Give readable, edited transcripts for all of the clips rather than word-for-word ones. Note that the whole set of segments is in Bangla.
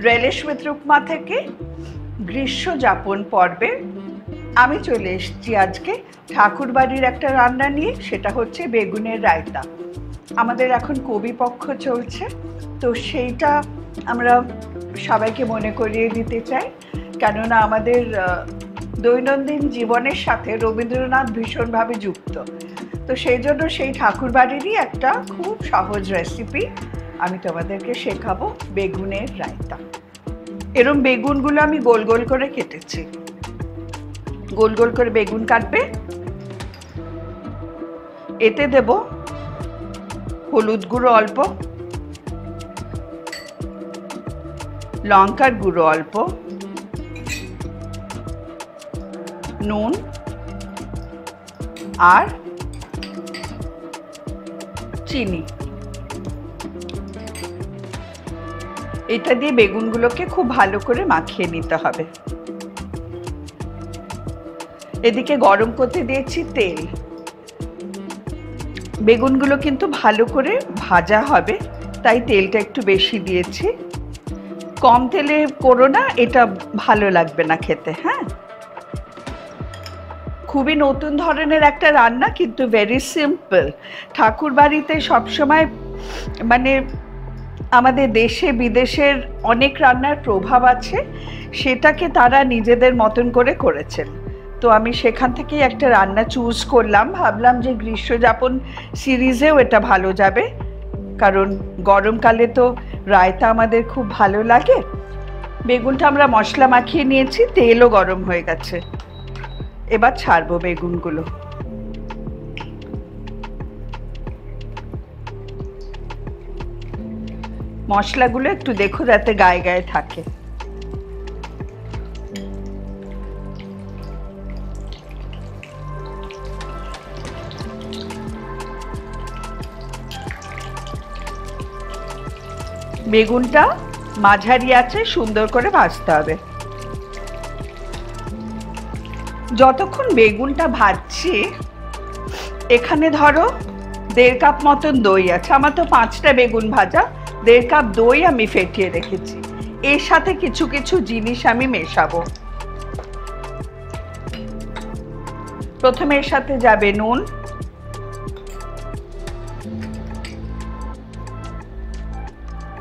রেলেশমিত রুকমা থেকে গ্রীষ্ম যাপন পর্বে আমি চলে এসেছি আজকে ঠাকুর বাড়ির একটা রান্না নিয়ে, সেটা হচ্ছে বেগুনের রায়তা। আমাদের এখন কবিপক্ষ চলছে, তো সেইটা আমরা সবাইকে মনে করিয়ে দিতে চাই, কেননা আমাদের দৈনন্দিন জীবনের সাথে রবীন্দ্রনাথ ভীষণভাবে যুক্ত। তো সেই জন্য সেই ঠাকুর বাড়িরই একটা খুব সহজ রেসিপি আমি তোমাদেরকে শেখাবো, বেগুনের রায়তা। এরম বেগুনগুলো আমি গোল গোল করে কেটেছি। গোল গোল করে বেগুন কাটবে। এতে দেব হলুদ গুঁড়ো অল্প, লঙ্কার গুঁড়ো অল্প, নুন আর চিনি। এটা দিয়ে বেগুনগুলোকে খুব ভালো করে মাখিয়ে নিতে হবে। এদিকে গরম করতে দিয়েছি তেল। বেগুনগুলো কিন্তু ভালো করে ভাজা হবে, তাই তেলটা একটু বেশি দিয়েছি। কম তেলে করো না, এটা ভালো লাগবে না খেতে। হ্যাঁ, খুবই নতুন ধরনের একটা রান্না, কিন্তু ভেরি সিম্পল। ঠাকুর বাড়িতে সবসময় মানে আমাদের দেশে বিদেশের অনেক রান্নার প্রভাব আছে, সেটাকে তারা নিজেদের মতন করে করেছেন। তো আমি সেখান থেকেই একটা রান্না চুজ করলাম। ভাবলাম যে গ্রীষ্মযাপন সিরিজেও এটা ভালো যাবে, কারণ গরমকালে তো রায়তা আমাদের খুব ভালো লাগে। বেগুনটা আমরা মশলা মাখিয়ে নিয়েছি, তেলও গরম হয়ে গেছে। এবার ছাড়বো বেগুনগুলো। মশলাগুলো একটু দেখো যাতে গায়ে গায়ে থাকে। বেগুনটা মাঝারি আছে সুন্দর করে ভাজতে হবে। যতক্ষণ বেগুনটা ভাজছি, এখানে ধরো 1.5 কাপ মতন দই আছে। আমার তো 5টা বেগুন ভাজা, 1.5 কাপ দই আমি ফেটিয়ে রেখেছি। এর সাথে কিছু কিছু জিনিস আমি মেশাবো। প্রথমে এর সাথে যাবে নুন,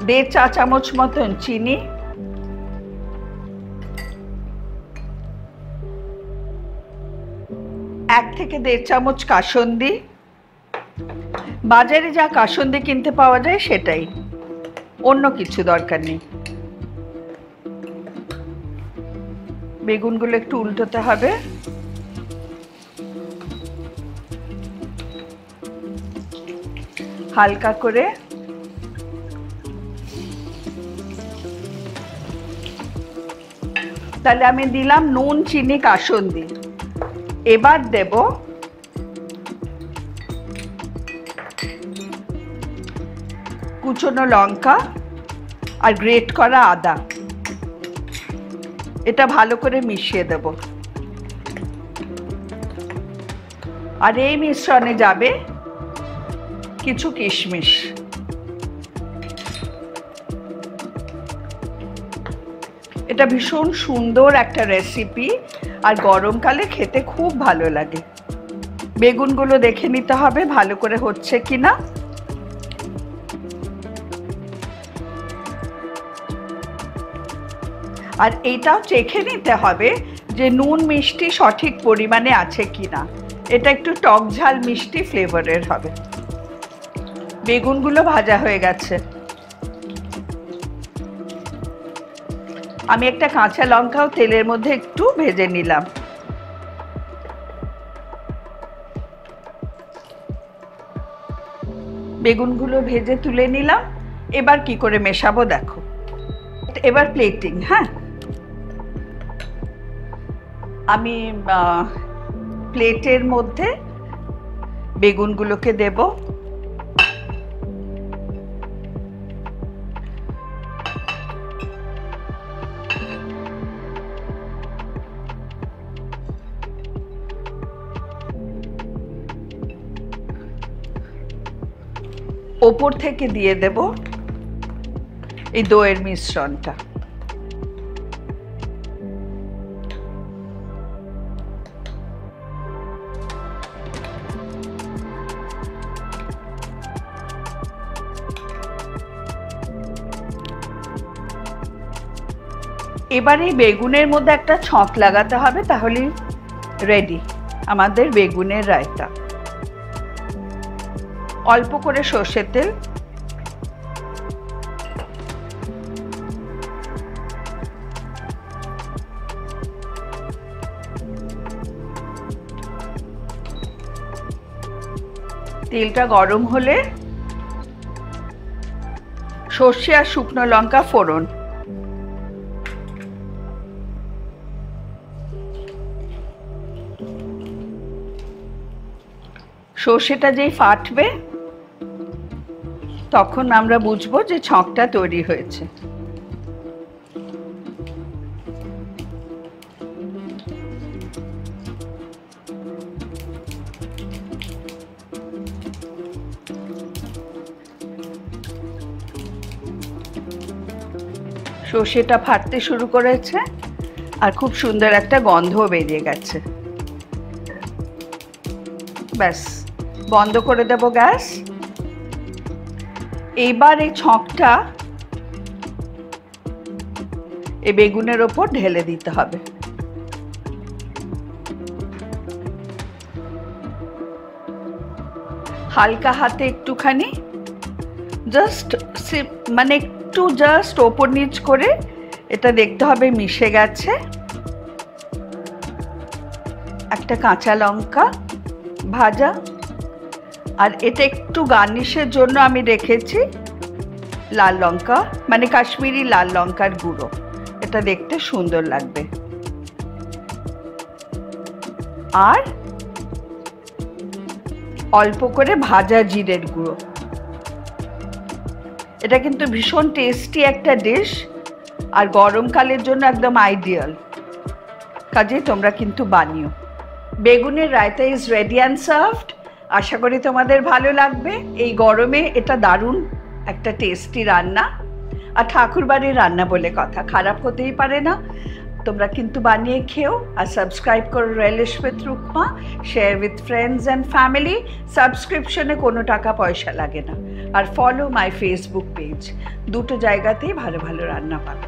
দেড় চা চামচ মতন চিনি, 1 থেকে 1.5 চামচ কাসুন্দি। বাজারে যা কাসুন্দি কিনতে পাওয়া যায় সেটাই, অন্য কিছু দরকার নেই। বেগুনগুলো একটু উল্টোতে হবে। হালকা করে তাহলে আমি দিলাম নুন, চিনি, কাসুন্দি। এবার দেব কুচনো লঙ্কা আর গ্রেট করা আদা। এটা ভালো করে মিশিয়ে দেব। আর এই মিশ্রণে যাবে কিছু কিশমিশ। এটা ভীষণ সুন্দর একটা রেসিপি, আর গরমকালে খেতে খুব ভালো লাগে। বেগুনগুলো দেখে নিতে হবে ভালো করে হচ্ছে কিনা। আর এইটাও চেখে নিতে হবে যে নুন মিষ্টি সঠিক পরিমাণে আছে কিনা। এটা একটু টক ঝাল মিষ্টি ফ্লেভারের হবে। বেগুনগুলো ভাজা হয়ে গেছে। আমি একটা কাঁচা লঙ্কাও তেলের মধ্যে একটু ভেজে নিলাম। বেগুনগুলো ভেজে তুলে নিলাম। এবার কি করে মেশাবো দেখো। এবার প্লেটিং। হ্যাঁ, আমি প্লেটের মধ্যে বেগুনগুলোকে দেব। ওপর থেকে দিয়ে দেব এই দইয়ের মিশ্রণটা। এবারে বেগুনের মধ্যে একটা ছক লাগাতে হবে, তাহলে রেডি আমাদের বেগুনের রায়তা। অল্প করে সর্ষের তেল, তেলটা গরম হলে সর্ষে আর শুকনো লঙ্কা ফোড়ন, সর্ষেটা যেই ফাটবে তখন আমরা বুঝবো যে ছকটা তৈরি হয়েছে। সর্ষেটা ফাটতে শুরু করেছে আর খুব সুন্দর একটা গন্ধ বেরিয়ে গেছে। ব্যাস, বন্ধ করে দেব গ্যাস। এইবার এই ছকটা এই বেগুনের ওপর ঢেলে দিতে হবে। হালকা হাতে একটুখানি জাস্ট ওপর নিচ করে এটা দেখতে হবে মিশে গেছে। একটা কাঁচা লঙ্কা ভাজা, আর এটা একটু গার্নিশের জন্য আমি রেখেছি লাল লঙ্কা, মানে কাশ্মীরি লাল লঙ্কার গুঁড়ো, এটা দেখতে সুন্দর লাগবে। আর অল্প করে ভাজা জিরের গুঁড়ো। এটা কিন্তু ভীষণ টেস্টি একটা ডিশ আর গরমকালের জন্য একদম আইডিয়াল, কাজেই তোমরা কিন্তু বানিও। বেগুনের raita is ready and served. আশা করি তোমাদের ভালো লাগবে। এই গরমে এটা দারুণ একটা টেস্টি রান্না, আর ঠাকুরবাড়ির রান্না বলে কথা, খারাপ হতেই পারে না। তোমরা কিন্তু বানিয়ে খেও, আর সাবস্ক্রাইব করো relish with Rukma, share with friends and family. সাবস্ক্রিপশনে কোনো টাকা পয়সা লাগে না। আর ফলো মাই ফেসবুক পেজ, দুটো জায়গাতেই ভালো ভালো রান্না পাবে।